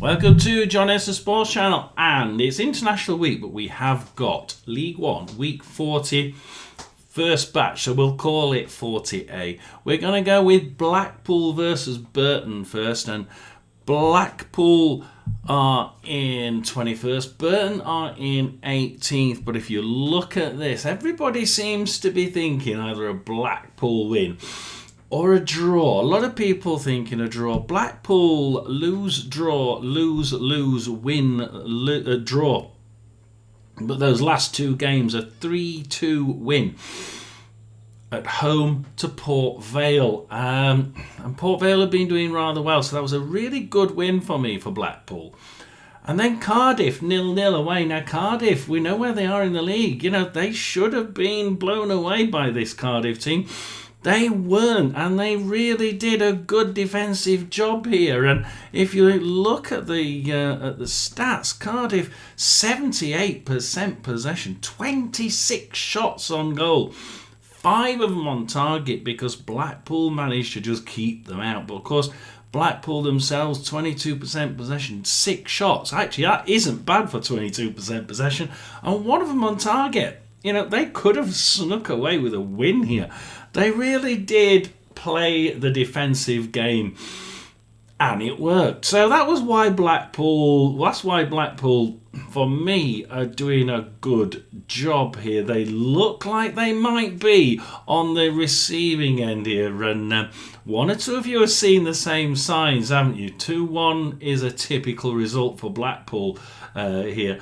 Welcome to John Esther Sports Channel, and it's International Week, but we have got League One, Week 40, first batch, so we'll call it 40A. We're going to go with Blackpool versus Burton first, and Blackpool are in 21st, Burton are in 18th, but if you look at this, everybody seems to be thinking either a Blackpool win or a draw. A lot of people thinking a draw. Blackpool lose, draw, lose, win, draw. But those last two games, a 3-2 win at home to Port Vale. And Port Vale have been doing rather well, so that was a really good win for me for Blackpool. And then Cardiff, 0-0 away. Now Cardiff, we know where they are in the league. You know, they should have been blown away by this Cardiff team. They weren't, and they really did a good defensive job here. And if you look at the stats, Cardiff 78% possession, 26 shots on goal, 5 of them on target because Blackpool managed to just keep them out. But of course, Blackpool themselves 22% possession, 6 shots. Actually, that isn't bad for 22% possession, and 1 of them on target. You know, they could have snuck away with a win here. They really did play the defensive game, and it worked. So that's why Blackpool, for me, are doing a good job here. They look like they might be on the receiving end here, and one or two of you have seen the same signs, haven't you? 2-1 is a typical result for Blackpool here.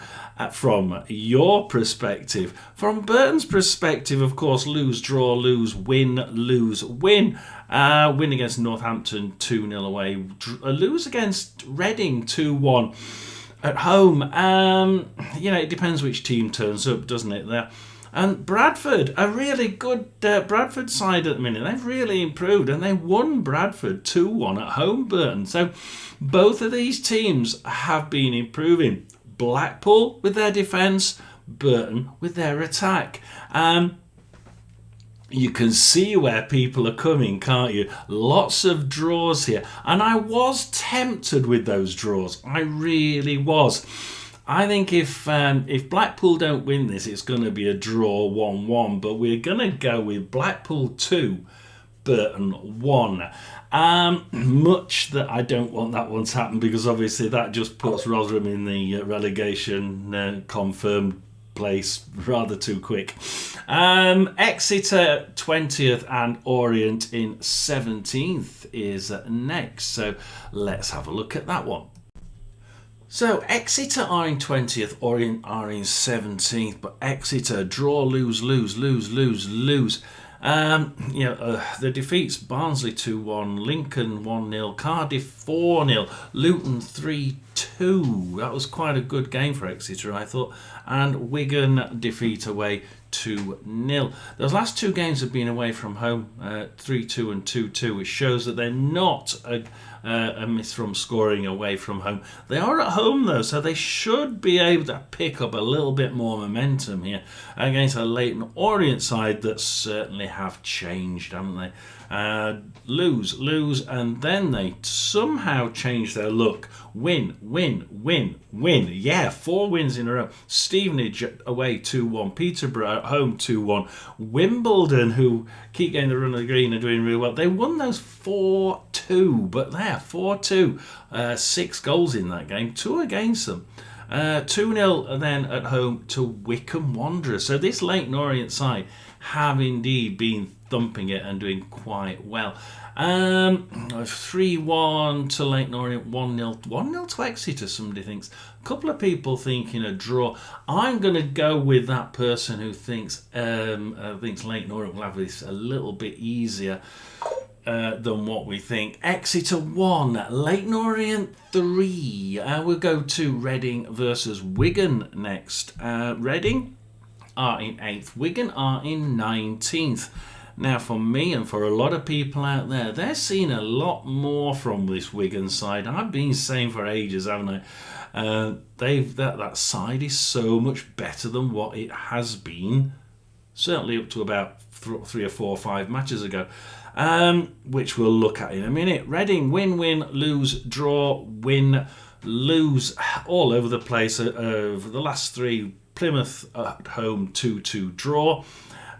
From your perspective. From Burton's perspective, of course, lose, draw, lose, win, lose, win. Win against Northampton 2-0 away. Lose against Reading 2-1 at home. You know, it depends which team turns up, doesn't it, there? And Bradford, a really good Bradford side at the minute. They've really improved, and they won Bradford 2-1 at home, Burton. So both of these teams have been improving. Blackpool with their defence, Burton with their attack. You can see where people are coming, can't you? Lots of draws here. And I was tempted with those draws. I really was. I think if Blackpool don't win this, it's going to be a draw 1-1. But we're going to go with Blackpool 2, Burton 1. Much that I don't want that one to happen, because obviously that just puts Rotherham in the relegation confirmed place rather too quick. Exeter 20th and Orient in 17th is next. So let's have a look at that one. So Exeter are in 20th, Orient are in 17th, but Exeter draw, lose. The defeats: Barnsley 2-1, Lincoln 1-0, Cardiff 4-0, Luton 3-2. That was quite a good game for Exeter, I thought. And Wigan defeat away 2-0. Those last two games have been away from home, 3-2 and 2-2, which shows that they're not a miss from scoring away from home. They are at home though, so they should be able to pick up a little bit more momentum here against a Leyton Orient side that certainly have changed, haven't they? Lose, and then they somehow change their look. Win. Yeah, 4 wins in a row. Stevenage away 2-1, Peterborough at home 2-1, Wimbledon, who keep getting the run of the green, are doing really well. They won those 4-2, but there, 4-2, 6 goals in that game, 2 against them. 2-0 then at home to Wycombe Wanderers. So this Leyton Orient side have indeed been thumping it and doing quite well. 3-1 to Leyton Orient, 1-0 to Exeter, somebody thinks. A couple of people thinking a draw. I'm going to go with that person who thinks Leyton Orient will have this a little bit easier than what we think. Exeter 1, Leyton Orient 3. We'll go to Reading versus Wigan next. Reading are in 8th, Wigan are in 19th. Now, for me and for a lot of people out there, they're seeing a lot more from this Wigan side. I've been saying for ages, haven't I? That side is so much better than what it has been, certainly up to about 3 or 4 or 5 matches ago, which we'll look at in a minute. Reading win, lose, draw, win. lose all over the place over the last three. Plymouth at home 2-2 draw.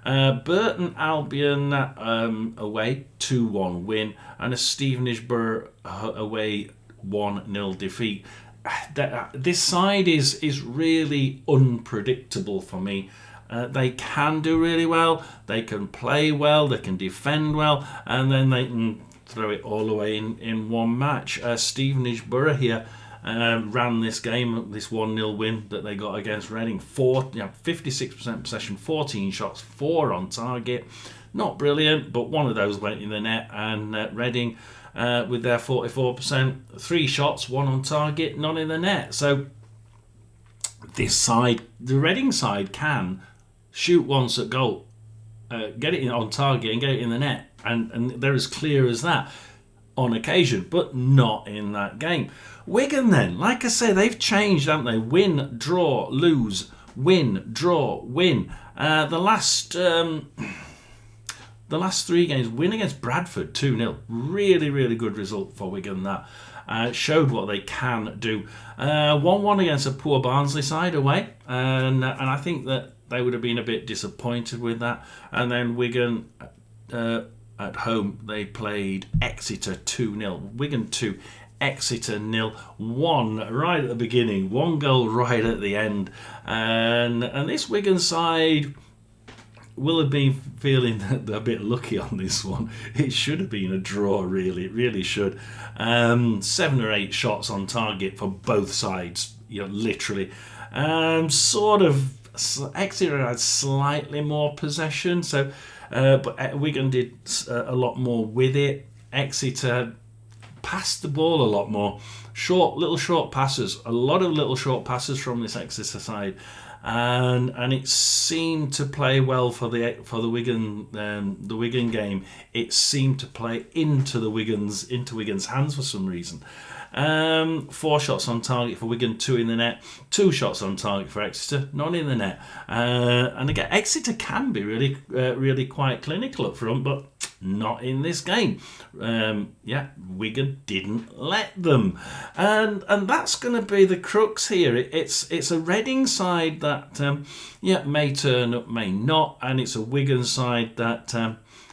Burton Albion away 2-1 win, and a Stevenage Borough away 1-0 defeat. This side is really unpredictable for me. They can do really well, they can play well, they can defend well, and then they can throw it all away in one match. Stevenage Borough here ran this game, this 1-0 win that they got against Reading. 56% possession, 14 shots, 4 on target. Not brilliant, but one of those went in the net, and Reading with their 44%, 3 shots, 1 on target, none in the net. So this side, the Reading side, can shoot once at goal, get it on target and get it in the net, and they're as clear as that on occasion, but not in that game. Wigan then, like I say, they've changed, haven't they? Win, draw, lose, win, draw, win. The last 3 games, win against Bradford 2-0. Really, really good result for Wigan. That showed what they can do. 1-1 against a poor Barnsley side away, and I think that they would have been a bit disappointed with that. And then Wigan at home, they played Exeter 2-0. Wigan 2, Exeter 0. 1 right at the beginning, 1 goal right at the end, and this Wigan side will have been feeling that they're a bit lucky on this one. It should have been a draw, really. It really should. 7 or 8 shots on target for both sides, literally. Exeter had slightly more possession, but Wigan did a lot more with it. Exeter passed the ball a lot more. Little short passes. A lot of little short passes from this Exeter side. And it seemed to play well for the Wigan game. It seemed to play into Wigan's hands for some reason. 4 shots on target for Wigan, 2 in the net. 2 shots on target for Exeter, none in the net. And again, Exeter can be really quite clinical up front, but not in this game. Wigan didn't let them, and that's going to be the crux here. It's a Reading side that may turn up, may not, and it's a Wigan side that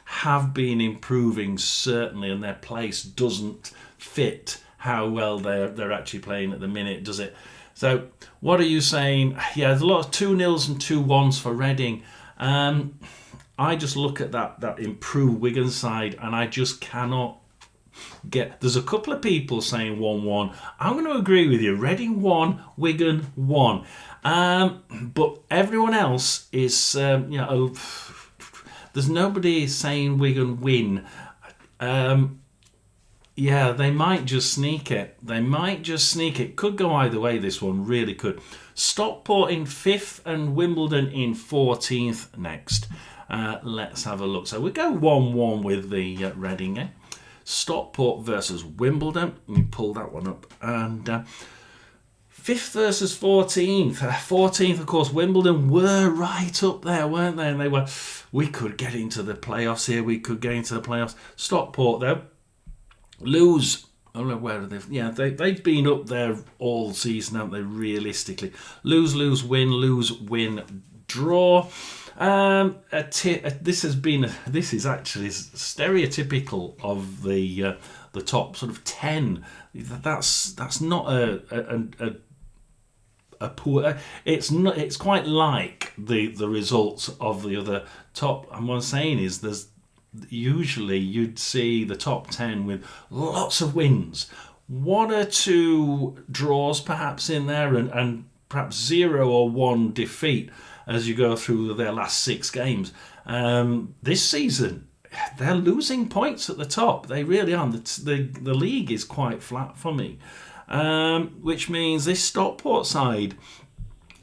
have been improving certainly, and their place doesn't fit how well they're actually playing at the minute, does it? So what are you saying? Yeah, there's a lot of 2-0s and 2-1s for Reading. I just look at that improved Wigan side, and I just cannot get. There's a couple of people saying 1-1. I'm going to agree with you. Reading 1, Wigan 1. But everyone else is, there's nobody saying Wigan win. They might just sneak it. Could go either way, this one, really could. Stockport in 5th and Wimbledon in 14th next. Let's have a look. So we go 1-1 with the Reading game. Stockport versus Wimbledon. Let me pull that one up. And 5th versus 14th. 14th, of course, Wimbledon were right up there, weren't they? And we could get into the playoffs here. Stockport, though, lose. I don't know where they've. Yeah, they've been up there all season, haven't they? Realistically, lose, win, draw. This is actually stereotypical of the top sort of 10. That's not a poor. It's quite like the results of the other top. And what I'm saying is there's. Usually you'd see the top 10 with lots of wins, 1 or 2 draws perhaps in there, and perhaps 0 or 1 defeat as you go through their last 6 games. This season they're losing points at the top. They really are. The league is quite flat for me, which means this Stockport side,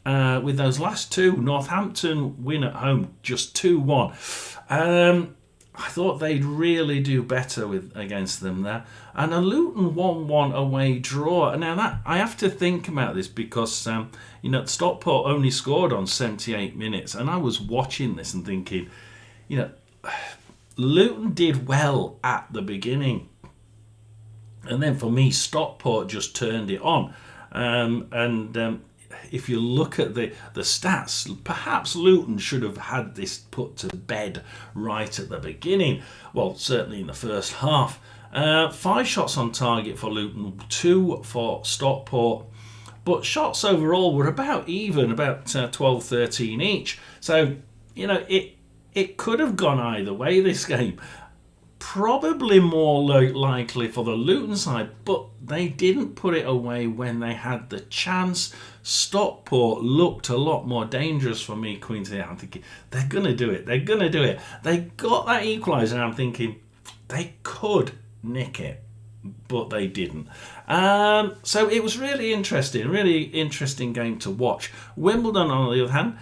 with those last 2, Northampton win at home just 2-1. I thought they'd really do better against them there. And a Luton 1-1 away draw. Now that I have to think about this because Stockport only scored on 78 minutes, and I was watching this and thinking, Luton did well at the beginning. And then for me, Stockport just turned it on. If you look at the stats, perhaps Luton should have had this put to bed right at the beginning. Well, certainly in the first half. 5 shots on target for Luton, 2 for Stockport. But shots overall were about even, about 12, 13 each. So, it could have gone either way, this game. Probably more likely for the Luton side, but they didn't put it away when they had the chance. Stockport looked a lot more dangerous for me, Queensland. I'm thinking, they're going to do it. They're going to do it. They got that equaliser, and I'm thinking, they could nick it, but they didn't. So it was really interesting game to watch. Wimbledon, on the other hand,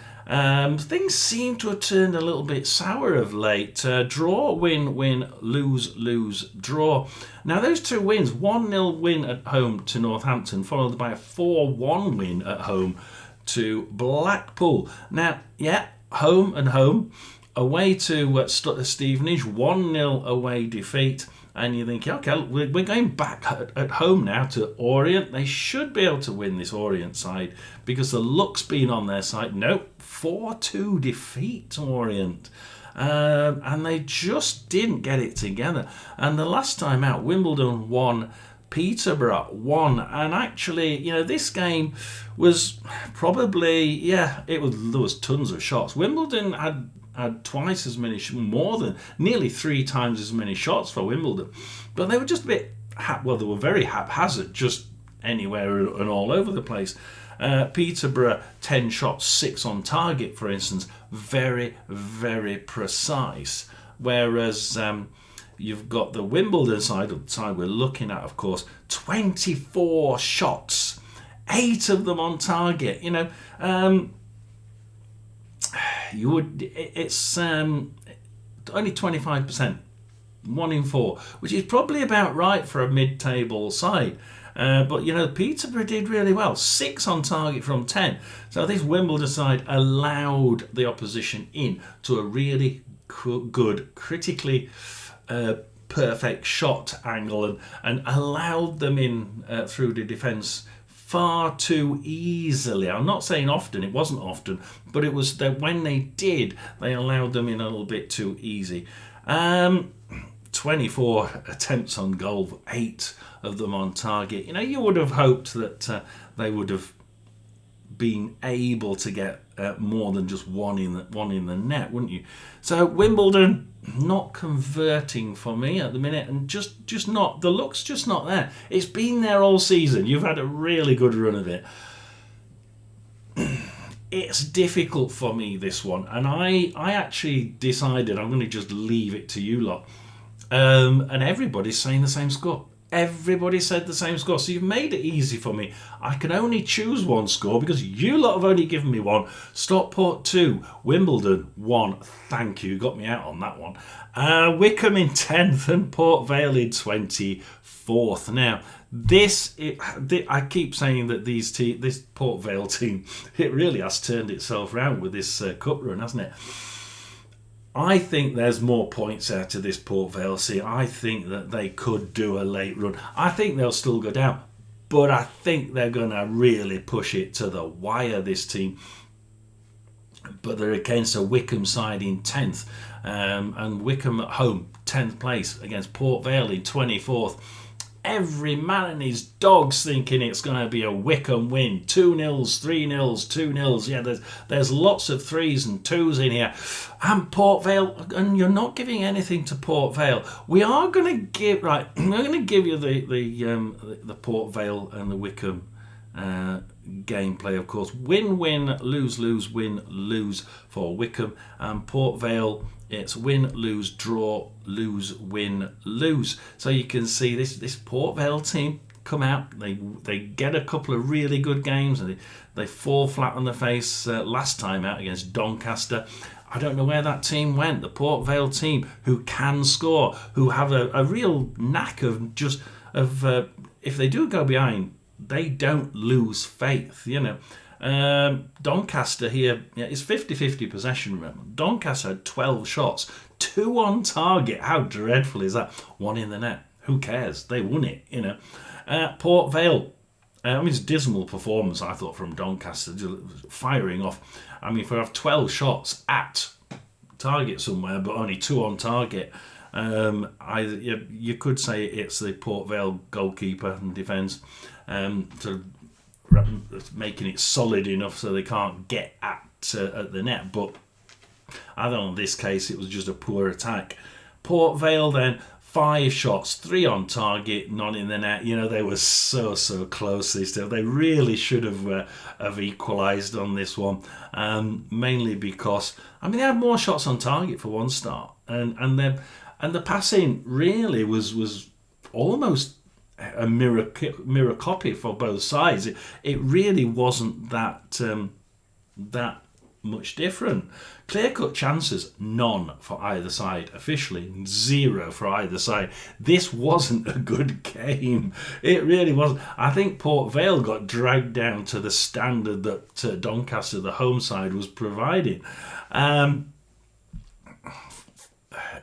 things seem to have turned a little bit sour of late. Draw, win, lose, draw. Now those 2 wins, 1-0 win at home to Northampton, followed by a 4-1 win at home to Blackpool. Now, home and home. Away to Stevenage, 1-0 away defeat. And you think, okay, we're going back at home now to Orient. They should be able to win this Orient side because the luck's been on their side. Nope, 4-2 defeat to Orient. And they just didn't get it together. And the last time out, Wimbledon won, Peterborough won. And actually, this game was probably, there was tons of shots. Wimbledon had twice as many, more than nearly 3 times as many shots for Wimbledon, but they were just a bit they were very haphazard, just anywhere and all over the place. Peterborough 10 shots, 6 on target, for instance, very, very precise. Whereas you've got the Wimbledon side, the side we're looking at, of course, 24 shots, 8 of them on target. It's only 25%, 1 in 4, which is probably about right for a mid-table side. But Peterborough did really well, 6 on target from 10. So this Wimbledon side allowed the opposition in to a really good, critically perfect shot angle, and allowed them in through the defence far too easily. I'm not saying often, it wasn't often, but it was that when they did, they allowed them in a little bit too easy. 24 attempts on goal, 8 of them on target. You would have hoped that they would have been able to get more than just one in the net, wouldn't you? So Wimbledon not converting for me at the minute, and just not, the luck's just not there. It's been there all season. You've had a really good run of it. It's difficult for me, this one, and I actually decided I'm going to just leave it to you lot. And everybody's saying the same score. Everybody said the same score, so you've made it easy for me. I can only choose one score because you lot have only given me one. Stockport 2, Wimbledon 1. Thank you, got me out on that one. Wickham in 10th and Port Vale in 24th. Now, I keep saying that this Port Vale team, it really has turned itself around with this cup run, hasn't it? I think there's more points out of this Port Vale. I think that they could do a late run. I think they'll still go down, but I think they're going to really push it to the wire, this team. But they're against a Wickham side in 10th, and Wickham at home, 10th place, against Port Vale in 24th. Every man and his dog's thinking it's going to be a Wickham win. 2-0, 3-0, 2-0. Yeah, there's lots of 3s and 2s in here. And Port Vale, and you're not giving anything to Port Vale. We are going to give, right, we're going to give you the Port Vale and the Wickham gameplay, of course. Win, lose, win, lose for Wickham. And Port Vale, it's win, lose, draw, lose, win, lose. So you can see this Port Vale team come out. They get a couple of really good games, and they fall flat on their face last time out against Doncaster. I don't know where that team went. The Port Vale team, who can score, who have a real knack of if they do go behind, they don't lose faith, Doncaster here, it's 50-50 possession, remember. Doncaster had 12 shots, 2 on target. How dreadful is that? 1 in the net. who cares? They won it, you know. Port Vale. I mean, it's a dismal performance, I thought, from Doncaster, just firing off. I mean, if we have 12 shots at target somewhere, but only 2 on target, you could say it's the Port Vale goalkeeper and defence sort of making it solid enough so they can't get at the net. But I don't know, in this case, it was just a poor attack. Port Vale then, 5 shots, 3 on target, none in the net. You know, they were so close this time. They really should have equalised on this one, mainly because, I mean, they had more shots on target for one start, and the passing really was almost a mirror copy for both sides. It really wasn't that much different. Clear-cut chances, none for either side. Officially, 0 for either side. This wasn't a good game. It really wasn't. I think Port Vale got dragged down to the standard that Doncaster, the home side, was providing.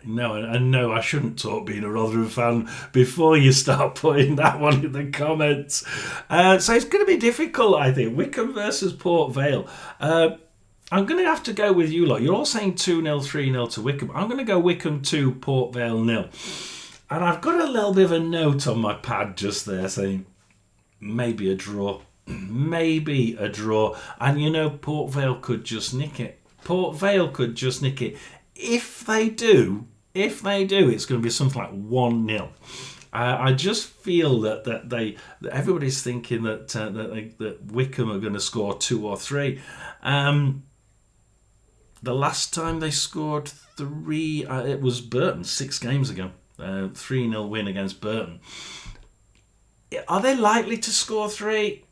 No, I shouldn't talk being a Rotherham fan before you start putting that one in the comments. So it's going to be difficult, I think. Wycombe versus Port Vale. I'm going to have to go with you lot. You're all saying 2-0, 3-0 to Wycombe. I'm going to go Wycombe 2, Port Vale 0. And I've got a little bit of a note on my pad just there saying maybe a draw. Maybe a draw. And you know, Port Vale could just nick it. Port Vale could just nick it. If they do, it's going to be something like 1-0. I just feel that everybody's thinking that Wycombe are going to score 2 or 3. The last time they scored 3, it was Burton 6 games ago. 3-0 win against Burton. Are they likely to score 3?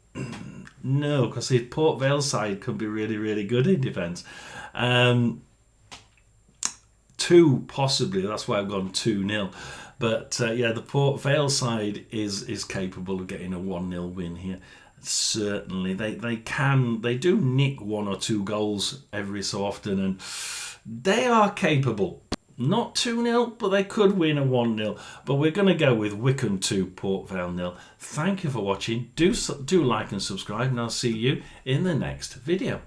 No, because the Port Vale side could be really, really good in defence. 2 possibly. That's why I've gone 2-0. But the Port Vale side is capable of getting a 1-0 win here. Certainly, they do nick 1 or 2 goals every so often, and they are capable. Not 2-0, but they could win a 1-0. But we're going to go with Wycombe 2, Port Vale 0. Thank you for watching. Do like and subscribe, and I'll see you in the next video.